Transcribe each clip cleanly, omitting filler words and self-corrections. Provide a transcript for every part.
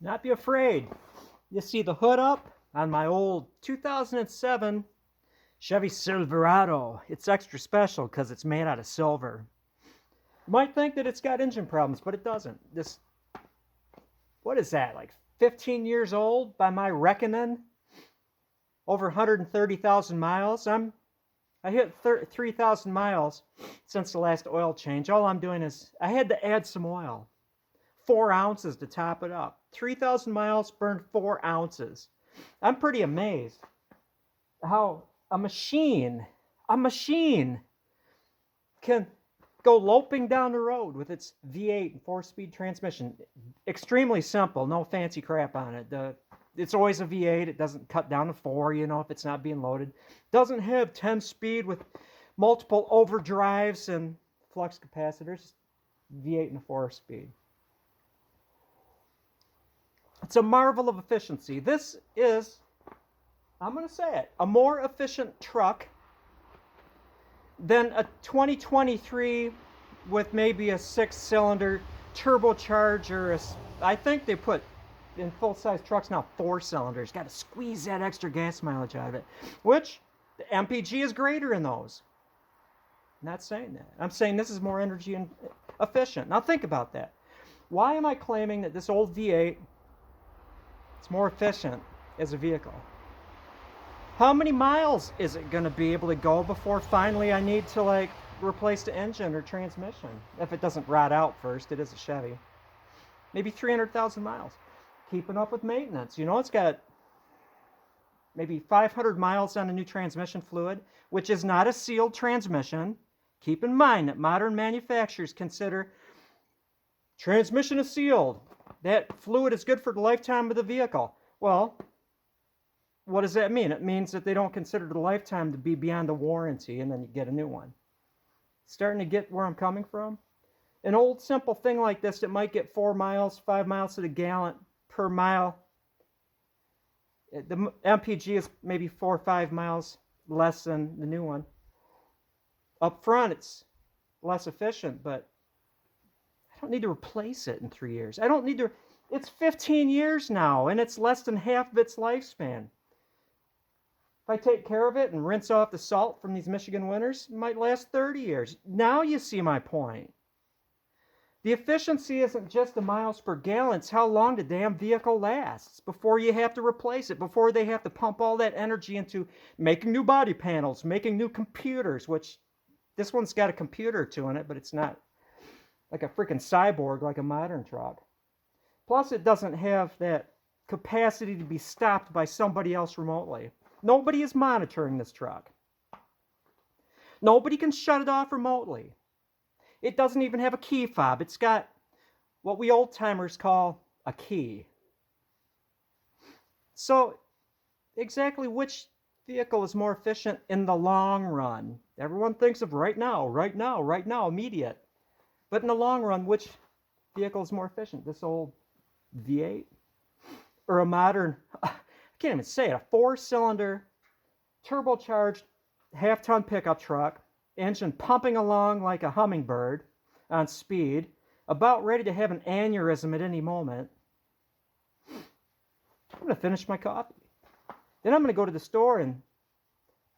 Not be afraid. You see the hood up on my old 2007 Chevy Silverado. It's extra special because it's made out of silver. You might think that it's got engine problems, but it doesn't. What is that, like 15 years old by my reckoning? Over 130,000 miles. I hit 3,000 miles since the last oil change. All I'm doing is I had to add some oil. 4 ounces to top it up. 3,000 miles burned 4 ounces. I'm pretty amazed how a machine can go loping down the road with its V8 and 4-speed transmission. Extremely simple, no fancy crap on it. It's always a V8. It doesn't cut down to 4, if it's not being loaded. Doesn't have 10-speed with multiple overdrives and flux capacitors. V8 and a 4-speed. It's a marvel of efficiency. This is, I'm going to say it, a more efficient truck than a 2023 with maybe a 6-cylinder turbocharger. I think they put in full-size trucks now 4 cylinders. Got to squeeze that extra gas mileage out of it, which the MPG is greater in those. I'm not saying that. I'm saying this is more energy efficient. Now think about that. Why am I claiming that this old V8 is more efficient as a vehicle? How many miles is it going to be able to go before finally I need to replace the engine or transmission? If it doesn't rot out first, it is a Chevy. Maybe 300,000 miles. Keeping up with maintenance. It's got maybe 500 miles on the new transmission fluid, which is not a sealed transmission. Keep in mind that modern manufacturers consider transmission is sealed. That fluid is good for the lifetime of the vehicle. Well, what does that mean? It means that they don't consider the lifetime to be beyond the warranty, and then you get a new one. Starting to get where I'm coming from? An old simple thing like this that might get 4 miles, 5 miles to the gallon per mile. The MPG is maybe 4 or 5 miles less than the new one. Up front, it's less efficient, but I don't need to replace it in 3 years. I don't need to. It's 15 years now, and it's less than half of its lifespan. If I take care of it and rinse off the salt from these Michigan winters, it might last 30 years. Now you see my point. The efficiency isn't just the miles per gallon, it's how long the damn vehicle lasts before you have to replace it, before they have to pump all that energy into making new body panels, making new computers, which this one's got a computer or two in it, but it's not like a freaking cyborg like a modern truck. Plus, it doesn't have that capacity to be stopped by somebody else remotely. Nobody is monitoring this truck. Nobody can shut it off remotely. It doesn't even have a key fob. It's got what we old-timers call a key. So, exactly which vehicle is more efficient in the long run? Everyone thinks of right now, immediate. But in the long run, which vehicle is more efficient? This old V8? Or a modern, I can't even say it, a 4-cylinder, turbocharged, half-ton pickup truck, engine pumping along like a hummingbird on speed, about ready to have an aneurysm at any moment. I'm going to finish my coffee. Then I'm going to go to the store and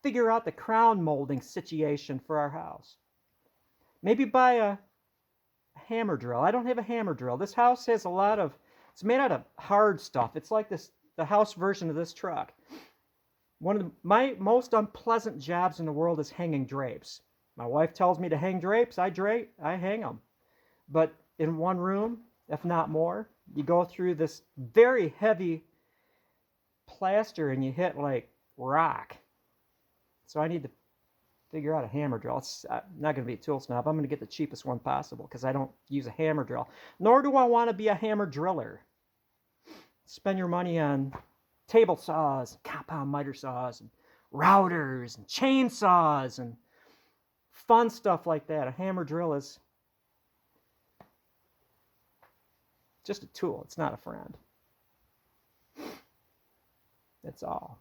figure out the crown molding situation for our house. Maybe buy a hammer drill. I don't have a hammer drill. This house has it's made out of hard stuff. It's like the house version of this truck. One of my most unpleasant jobs in the world is hanging drapes. My wife tells me to hang drapes. I hang them. But in one room, if not more, you go through this very heavy plaster and you hit like rock. So I need to figure out a hammer drill. I'm not going to be a tool snob. I'm going to get the cheapest one possible because I don't use a hammer drill. Nor do I want to be a hammer driller. Spend your money on table saws, compound miter saws, and routers, and chainsaws, and fun stuff like that. A hammer drill is just a tool. It's not a friend. That's all.